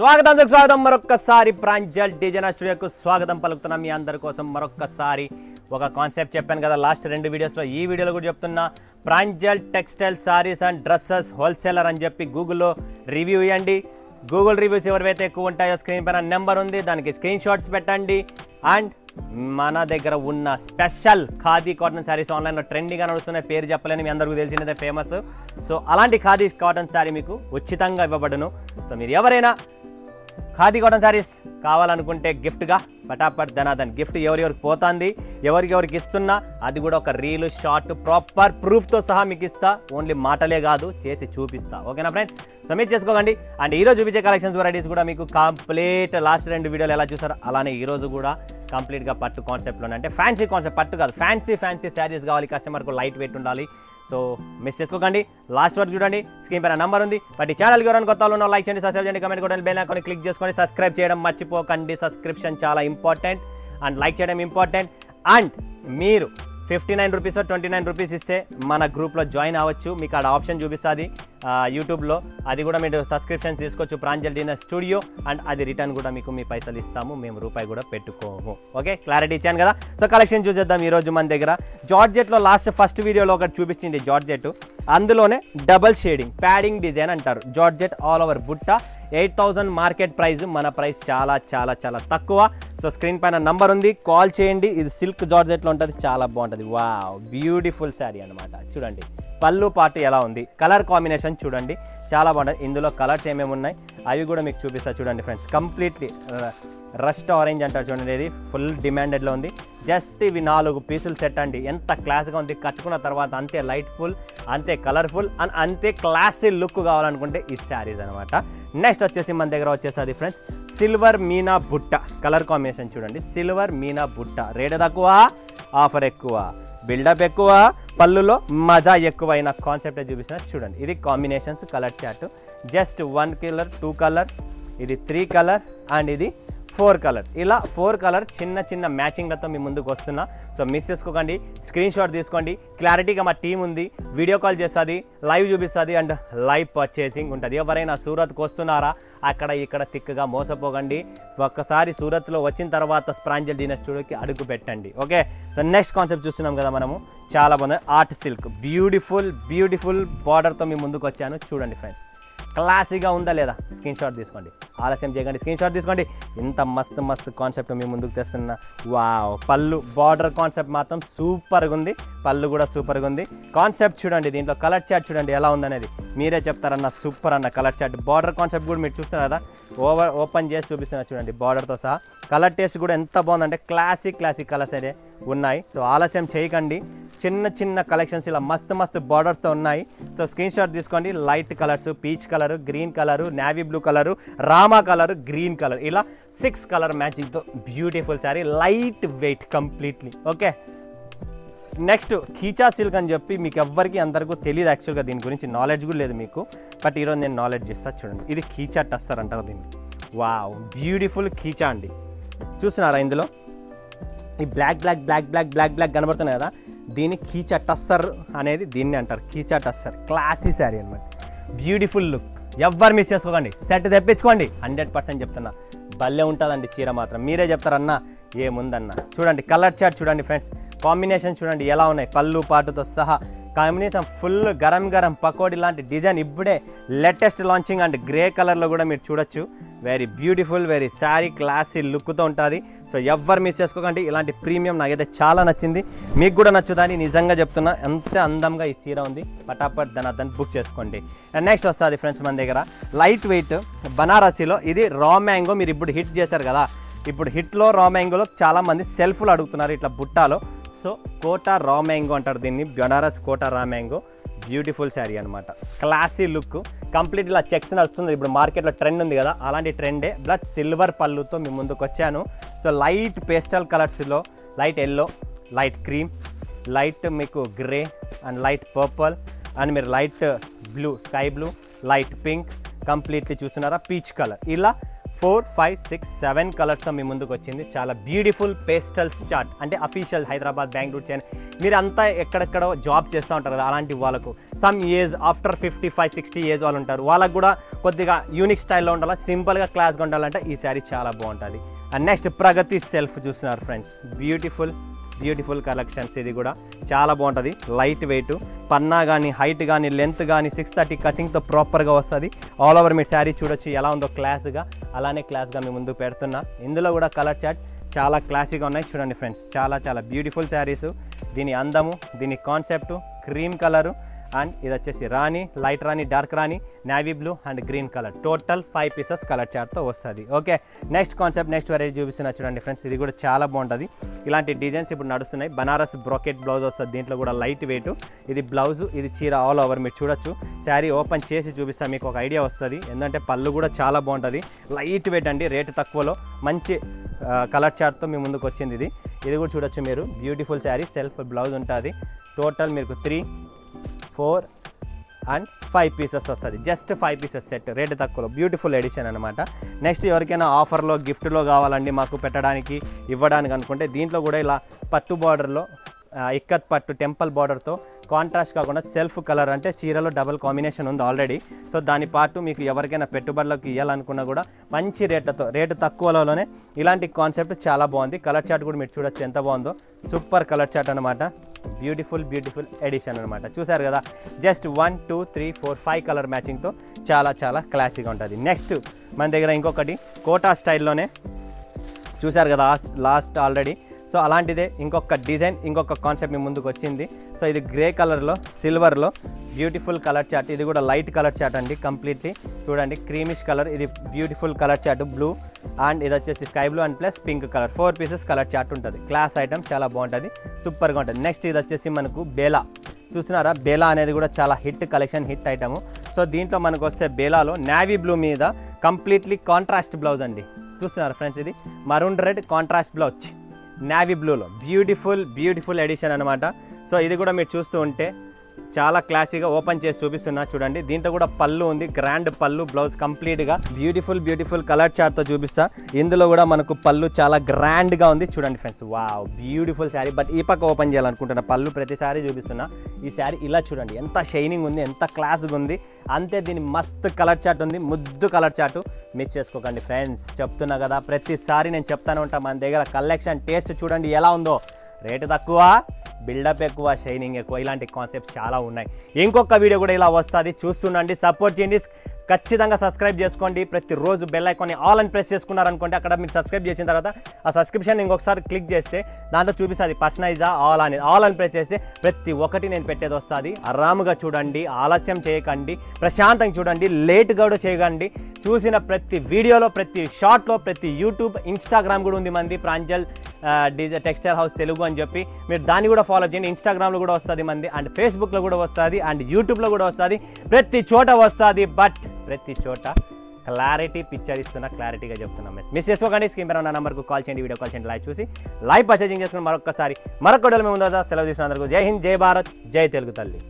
స్వాగతం మరొక్కసారి ప్రాంజల్ డిజైనర్ స్టూడియోకు స్వాగతం పలుకుతున్నా మీ అందరి కోసం మరొక్కసారి ఒక కాన్సెప్ట్ చెప్పాను కదా లాస్ట్ రెండు వీడియోస్లో ఈ వీడియోలో కూడా చెప్తున్నా Pranjal textile saris and dresses wholesaler అని చెప్పి గూగుల్లో రివ్యూ ఇవ్వండి. గూగుల్ రివ్యూస్ ఎవరివైతే ఎక్కువ ఉంటాయో స్క్రీన్ పైన నెంబర్ ఉంది, దానికి స్క్రీన్ షాట్స్ పెట్టండి. అండ్ మన దగ్గర ఉన్న స్పెషల్ ఖాదీ కాటన్ శారీస్ ఆన్లైన్లో ట్రెండింగ్గా నడుస్తున్నాయి, పేరు చెప్పలేని మీ అందరికీ తెలిసినదే ఫేమస్. సో అలాంటి ఖాదీ కాటన్ శారీ మీకు ఉచితంగా ఇవ్వబడును. సో మీరు ఎవరైనా ఖాదీ కాటన్ శారీస్ కావాలనుకుంటే గిఫ్ట్గా పటాపట్ ధనాధన్ గిఫ్ట్ ఎవరికి పోతుంది, ఎవరికి ఇస్తున్నా అది కూడా ఒక రీల్ షార్ట్ ప్రాపర్ ప్రూఫ్తో సహా మీకు ఇస్తా. ఓన్లీ మాటలే కాదు చేసి చూపిస్తా. ఓకేనా ఫ్రెండ్స్? సబ్మిట్ చేసుకోకండి. అండ్ ఈరోజు చూపించే కలెక్షన్స్ వెరైటీస్ కూడా మీకు కంప్లీట్ లాస్ట్ రెండు వీడియోలు ఎలా చూసారో అలానే ఈరోజు కూడా కంప్లీట్గా పట్టు కాన్సెప్ట్లోనే, అంటే ఫ్యాన్సీ కాన్సెప్ట్, పట్టు కాదు ఫ్యాన్సీ శారీస్ కావాలి, కస్టమర్కు లైట్ వెయిట్ ఉండాలి. సో మిస్ చేసుకోకండి, లాస్ట్ వరకు చూడండి. స్క్రీన్ పైన నెంబర్ ఉంది. బట్ ఈ ఛానల్కి ఎవరైనా కొత్త వాళ్ళు లైక్ చేయండి, సబ్స్క్రైబ్ చేయండి, కమెంట్ కూడా బెల్ ఐకాన్ క్లిక్ చేసుకొని సబ్స్క్రైబ్ చేయడం మర్చిపోకండి. సబ్స్క్రిప్షన్ చాలా ఇంపార్టెంట్ అండ్ లైక్ చేయడం ఇంపార్టెంట్. అండ్ మీరు 59 రూపీస్ 29 రూపీస్ ఇస్తే మన గ్రూప్లో జాయిన్ అవ్వచ్చు. మీకు ఆడ ఆప్షన్ చూపిస్తుంది యూట్యూబ్లో, అది కూడా మీరు సబ్స్క్రిప్షన్ తీసుకోవచ్చు ప్రాంజల్ డిజైనర్ స్టూడియో. అండ్ అది రిటర్న్ కూడా మీకు మీ పైసలు ఇస్తాము, మేము రూపాయి కూడా పెట్టుకోము. ఓకే, క్లారిటీ ఇచ్చాను కదా. సో కలెక్షన్ చూసేద్దాం. ఈరోజు మన దగ్గర జార్జెట్లో ఫస్ట్ వీడియోలో ఒకటి చూపించింది జార్జెట్, అందులోనే డబల్ షేడింగ్ ప్యాడింగ్ డిజైన్ అంటారు. జార్జెట్ ఆల్ ఓవర్ బుట్ట 8000 మార్కెట్ ప్రైస్, మన ప్రైస్ చాలా చాలా చాలా తక్కువ. సో స్క్రీన్ పైన నంబర్ ఉంది, కాల్ చేయండి. ఇది సిల్క్ జార్జెట్లో ఉంటుంది, చాలా బాగుంటుంది. వావ్, బ్యూటిఫుల్ శారీ అనమాట. చూడండి పళ్ళు పాటు ఎలా ఉంది, కలర్ కాంబినేషన్ చూడండి చాలా బాగుంటుంది. ఇందులో కలర్స్ ఏమేమి ఉన్నాయి అవి కూడా మీకు చూపిస్తా. చూడండి ఫ్రెండ్స్, కంప్లీట్లీ రస్ట్ ఆరెంజ్ అంటారు చూడండి, ఇది ఫుల్ డిమాండెడ్లో ఉంది. జస్ట్ ఇవి 4 పీసులు సెట్ అండి. ఎంత క్లాస్గా ఉంది, కట్టుకున్న తర్వాత అంతే లైట్ఫుల్, అంతే కలర్ఫుల్ అండ్ అంతే క్లాసీ లుక్ కావాలనుకుంటే ఈ శారీస్ అనమాట. నెక్స్ట్ వచ్చేసి మన దగ్గర వచ్చేసి ఫ్రెండ్స్ సిల్వర్ మీనా బుట్ట, కలర్ కాంబినేషన్ చూడండి. సిల్వర్ మీనా బుట్ట, రేట్ తక్కువ, ఆఫర్ ఎక్కువ, బిల్డప్ ఎక్కువ, పళ్ళులో మజా ఎక్కువైన కాన్సెప్ట్ చూపిస్తున్నా. చూడండి ఇది combinations, colour chart. Just 1 colour, 2 colour, ఇది 3 కలర్ అండ్ ఇది 4 కలర్. ఇలా 4 కలర్ చిన్న చిన్న మ్యాచింగ్లతో మీ ముందుకు వస్తున్నా. సో మిస్ చేసుకోకండి, స్క్రీన్ షాట్ తీసుకోండి. క్లారిటీగా మా టీం ఉంది, వీడియో కాల్ చేస్తుంది, లైవ్ చూపిస్తుంది అండ్ లైవ్ పర్చేసింగ్ ఉంటుంది. ఎవరైనా సూరత్కి వస్తున్నారా, అక్కడ ఇక్కడ తిక్కగా మోసపోకండి. ఒక్కసారి సూరత్లో వచ్చిన తర్వాత ప్రాంజల్ డిజైనర్ స్టూడియోకి అడుగు పెట్టండి. ఓకే, సో నెక్స్ట్ కాన్సెప్ట్ చూస్తున్నాం కదా మనము, చాలా బాగుంది. ఆర్ట్ సిల్క్, బ్యూటిఫుల్ బార్డర్తో మీ ముందుకు వచ్చాను. చూడండి ఫ్రెండ్స్, క్లాసీగా ఉందా లేదా, స్క్రీన్ షాట్ తీసుకోండి, ఆలస్యం చేయకండి, స్క్రీన్ షాట్ తీసుకోండి. ఇంత మస్తు కాన్సెప్ట్ మీ ముందుకు తెస్తున్నా. వావ్, పళ్ళు బార్డర్ కాన్సెప్ట్ మాత్రం సూపర్గా ఉంది, పళ్ళు కూడా సూపర్గా ఉంది. కాన్సెప్ట్ చూడండి, దీంట్లో కలర్ చార్ట్ చూడండి ఎలా ఉందనేది మీరే చెప్తారన్న. సూపర్ అన్న కలర్ చార్ట్, బార్డర్ కాన్సెప్ట్ కూడా మీరు చూస్తున్నారు కదా, ఓపెన్ చేసి చూపిస్తున్నా చూడండి. బార్డర్తో సహా కలర్ టేస్ట్ కూడా ఎంత బాగుందంటే క్లాసిక్ కలర్స్ అయితే ఉన్నాయి. సో ఆలస్యం చేయకండి, చిన్న కలెక్షన్స్ ఇలా మస్తు బార్డర్స్తో ఉన్నాయి. సో స్క్రీన్ షాట్ తీసుకోండి. Light colours, peach colour, green colour, navy blue colour, Rama colour, green colour, ఇలా 6 కలర్ మ్యాచింగ్తో beautiful sari, light weight completely. Okay, next కీచా సిల్క్ అని చెప్పి మీకు ఎవ్వరికి అందరికీ తెలియదు, యాక్చువల్గా దీని గురించి నాలెడ్జ్ కూడా లేదు మీకు, బట్ ఈరోజు నేను నాలెడ్జ్ ఇస్తాను. చూడండి ఇది కీచా టస్సర్ అంటారు దీన్ని. వావ్, బ్యూటిఫుల్ కీచా అండి. చూస్తున్నారా ఇందులో ఈ బ్లాక్ కనబడుతున్నాయి కదా, దీన్ని కీచా టస్సర్ అనేది దీన్ని అంటారు. కీచా టస్సర్ క్లాసీ శారీ అనమాట, బ్యూటిఫుల్ లుక్. ఎవ్వరు మిస్ చేసుకోకండి, సెట్ తెప్పించుకోండి. 100% చెప్తున్నా, భలే ఉంటుందండి చీర మాత్రం. మీరే చెప్తారన్నా ఏముందన్న. చూడండి కలర్ చార్ట్ చూడండి ఫ్రెండ్స్, కాంబినేషన్ చూడండి ఎలా ఉన్నాయి, పళ్ళు పాటుతో సహా కాంబినేషన్ ఫుల్ గరం పకోడీ లాంటి డిజైన్ ఇప్పుడే లేటెస్ట్ లాంచింగ్. అండ్ గ్రే కలర్లో కూడా మీరు చూడొచ్చు. Very beautiful, very sari classy లుక్తో ఉంటుంది. సో ఎవ్వరు మిస్ చేసుకోకండి, ఇలాంటి ప్రీమియం నాకైతే చాలా నచ్చింది, మీకు కూడా నచ్చుదని నిజంగా చెప్తున్నా. ఎంత అందంగా ఈ చీర ఉంది, పటాపట్ దాన్ని బుక్ చేసుకోండి. అండ్ నెక్స్ట్ వస్తుంది ఫ్రెండ్స్ మన దగ్గర లైట్ వెయిట్ బనారసీలో, ఇది రా మ్యాంగో. మీరు ఇప్పుడు హిట్ చేశారు కదా, ఇప్పుడు హిట్లో రా మ్యాంగోలో చాలామంది సెల్ఫ్లు అడుగుతున్నారు ఇట్లా బుట్టాలో. సో కోటా రా మ్యాంగో అంటారు దీన్ని, Banaras Kota raw mango. Beautiful sari అనమాట, క్లాసీ లుక్, కంప్లీట్ ఇలా చెక్స్ నడుస్తుంది. ఇప్పుడు మార్కెట్లో ట్రెండ్ ఉంది కదా, అలాంటి ట్రెండే. బ్లడ్ సిల్వర్ పళ్ళుతో మీ ముందుకు వచ్చాను. సో లైట్ పేస్టల్ కలర్స్లో light yellow, light cream, light మీకు grey and light purple and మీరు light blue, sky blue, light pink, completely చూస్తున్నారా పీచ్ కలర్. ఇలా 4, 5, 6, 7 కలర్స్తో మీ ముందుకు వచ్చింది. చాలా బ్యూటిఫుల్ పేస్టల్స్ చార్ట్, అంటే అఫీషియల్ హైదరాబాద్, బెంగళూరు, చెన్నై, మీరు అంతా ఎక్కడెక్కడో జాబ్ చేస్తూ ఉంటారు కదా, అలాంటి వాళ్ళకు సమ్ ఏజ్ ఆఫ్టర్ 55-60 ఏజ్ వాళ్ళు ఉంటారు, వాళ్ళకు కూడా కొద్దిగా యూనిక్ స్టైల్లో ఉండాలి, సింపుల్గా క్లాస్గా ఉండాలంటే ఈ శారీ చాలా బాగుంటుంది. అండ్ నెక్స్ట్ ప్రగతి సెల్ఫ్ చూస్తున్నారు ఫ్రెండ్స్, బ్యూటిఫుల్ కలెక్షన్స్. ఇది కూడా చాలా బాగుంటుంది, లైట్ వెయిట్, పన్నా కానీ హైట్ కానీ లెంత్ కానీ 630 కటింగ్తో ప్రాపర్గా వస్తుంది. ఆల్ ఓవర్ మీ శారీ చూడొచ్చు ఎలా ఉందో క్లాస్గా, అలానే క్లాస్గా మీ ముందు పెడుతున్నా. ఇందులో కూడా కలర్ చార్ట్ చాలా క్లాసీగా ఉన్నాయి చూడండి ఫ్రెండ్స్, చాలా బ్యూటిఫుల్ శారీస్. దీని అందము, దీని కాన్సెప్ట్, క్రీమ్ కలరు, అండ్ ఇది వచ్చేసి rani, light rani, dark rani, navy blue and green colour, total 5 pieces colour చార్ట్తో వస్తుంది. Okay, next concept, next variety చూపిస్తున్నా చూడండి ఫ్రెండ్స్. ఇది కూడా చాలా బాగుంటుంది, ఇలాంటి డిజైన్స్ ఇప్పుడు నడుస్తున్నాయి. బనారస్ బ్రోకెట్ బ్లౌజ్ వస్తుంది, దీంట్లో కూడా లైట్ వెయిట్. ఇది బ్లౌజ్, ఇది చీర ఆల్ ఓవర్ మీరు చూడొచ్చు. శారీ ఓపెన్ చేసి చూపిస్తా, మీకు ఒక ఐడియా వస్తుంది. ఎందుకంటే పళ్ళు కూడా చాలా బాగుంటుంది, లైట్ వెయిట్ అండి, రేటు తక్కువలో మంచి కలర్ చార్ట్తో మీ ముందుకు వచ్చింది. ఇది కూడా చూడొచ్చు మీరు, బ్యూటిఫుల్ శారీ, సెల్ఫ్ బ్లౌజ్ ఉంటుంది. టోటల్ మీకు 3, 4 అండ్ 5 పీసెస్ వస్తుంది, జస్ట్ 5 పీసెస్ సెట్, రేటు తక్కువలో బ్యూటిఫుల్ ఎడిషన్ అనమాట. నెక్స్ట్ ఎవరికైనా ఆఫర్లో గిఫ్ట్లో కావాలండి మాకు పెట్టడానికి ఇవ్వడానికి అనుకుంటే, దీంట్లో కూడా ఇలా పట్టు బార్డర్లో ఇక్కత్ పట్టు టెంపుల్ బార్డర్తో కాంట్రాస్ట్ కాకుండా సెల్ఫ్ కలర్, అంటే చీరలో డబుల్ కాంబినేషన్ ఉంది ఆల్రెడీ. సో దాని పాటు మీకు ఎవరికైనా పెట్టుబడులకు ఇవ్వాలనుకున్నా కూడా మంచి రేటు తక్కువలోనే ఇలాంటి కాన్సెప్ట్ చాలా బాగుంది. కలర్ చార్ట్ కూడా మీరు చూడొచ్చు ఎంత బాగుందో, సూపర్ కలర్ చార్ట్ అనమాట, బ్యూటిఫుల్ ఎడిషన్ అనమాట. చూసారు కదా, జస్ట్ 1, 2, 3, 4, 5 కలర్ మ్యాచింగ్తో చాలా క్లాసీగా ఉంటుంది. నెక్స్ట్ మన దగ్గర ఇంకొకటి కోటా స్టైల్లోనే చూసారు కదా లాస్ట్ ఆల్రెడీ. సో అలాంటిదే ఇంకొక డిజైన్, ఇంకొక కాన్సెప్ట్ మీ ముందుకు వచ్చింది. సో ఇది గ్రే కలర్లో సిల్వర్లో బ్యూటిఫుల్ కలర్ చార్ట్, ఇది కూడా లైట్ కలర్ చార్ట్ అండి, కంప్లీట్లీ చూడండి క్రీమిష్ కలర్. ఇది beautiful colour chart, blue and ఇది వచ్చేసి sky blue and plus pink colour, 4 pieces colour chart ఉంటుంది. క్లాస్ ఐటమ్, చాలా బాగుంటుంది, సూపర్గా ఉంటుంది. నెక్స్ట్ ఇది వచ్చేసి మనకు బేలా చూస్తున్నారా, బేలా అనేది కూడా చాలా hit collection, hit item. So దీంట్లో మనకు వస్తే బేలాలో నేవీ బ్లూ మీద కంప్లీట్లీ కాంట్రాస్ట్ బ్లౌజ్ అండి. చూస్తున్నారు ఫ్రెండ్స్, ఇది maroon red contrast blouse navy బ్లూలో, బ్యూటిఫుల్ ఎడిషన్ అనమాట. సో ఇది కూడా మీరు చూస్తూ ఉంటే చాలా క్లాసీగా ఓపెన్ చేసి చూపిస్తున్నా చూడండి. దీంట్లో కూడా పళ్ళు ఉంది, గ్రాండ్ పళ్ళు, బ్లౌజ్ కంప్లీట్గా బ్యూటిఫుల్ కలర్ చార్ట్తో చూపిస్తా. ఇందులో కూడా మనకు పళ్ళు చాలా గ్రాండ్గా ఉంది చూడండి friends, wow beautiful sari. But ఈ పక్క ఓపెన్ చేయాలనుకుంటున్నా, పళ్ళు ప్రతిసారి చూపిస్తున్నా. ఈ శారీ ఇలా చూడండి, ఎంత షైనింగ్ ఉంది, ఎంత క్లాస్గా ఉంది, అంతే దీని మస్త్ కలర్ చార్ట్ ఉంది, ముద్దు కలర్ చార్ట్. మిస్ చేసుకోకండి ఫ్రెండ్స్, చెప్తున్నా కదా ప్రతిసారి నేను చెప్తానే ఉంటా, మన దగ్గర కలెక్షన్ టేస్ట్ చూడండి ఎలా ఉందో, రేటు తక్కువ, బిల్డప్ ఎక్కువ, షైనింగ్ ఎక్కువ, ఇలాంటి కాన్సెప్ట్స్ చాలా ఉన్నాయి. ఇంకొక వీడియో కూడా ఇలా వస్తుంది, చూస్తుండండి, సపోర్ట్ చేయండి, ఖచ్చితంగా సబ్స్క్రైబ్ చేసుకోండి. ప్రతిరోజు బెల్ ఐకాన్ని ఆల్ అని ప్రెస్ చేసుకున్నారనుకోండి, అక్కడ మీరు సబ్స్క్రైబ్ చేసిన తర్వాత ఆ సబ్స్క్రిప్షన్ ఇంకొకసారి క్లిక్ చేస్తే దాంట్లో చూపిస్తుంది పర్సనలైజా ఆల్ అని ప్రెస్ చేస్తే ప్రతి ఒక్కటి నేను పెట్టేది వస్తుంది. ఆరాముగా చూడండి, ఆలస్యం చేయకండి, ప్రశాంతంగా చూడండి, లేట్గా కూడా చేయకండి. చూసిన ప్రతి వీడియోలో, ప్రతి షార్ట్లో, ప్రతి యూట్యూబ్, ఇన్స్టాగ్రామ్ కూడా ఉంది మంది, ప్రాంజల్ టెక్స్టైల్ హౌస్ తెలుగు అని చెప్పి, మీరు దాన్ని కూడా ఫాలో చేయండి. ఇన్స్టాగ్రామ్లో కూడా వస్తుంది మంది, అండ్ ఫేస్బుక్లో కూడా వస్తుంది, అండ్ యూట్యూబ్లో కూడా వస్తుంది, ప్రతి చోట వస్తుంది. బట్ ప్రతి చోట క్లారిటీ పిక్చర్ ఇస్తున్నా, క్లారిటీగా చెప్తున్నా. మిస్ చేసుకోకండి. స్క్రీన్ పైన ఉన్న నెంబర్కు కాల్ చేయండి, వీడియో కాల్ చేయండి, లైవ్ చూసి లైవ్ పర్చేజింగ్ చేసుకుని మరొక వీడియోలో మేము ముందు సెలవు తీసుకున్న అందరికీ జై హింద్, జై భారత్, జై తెలుగు తల్లి.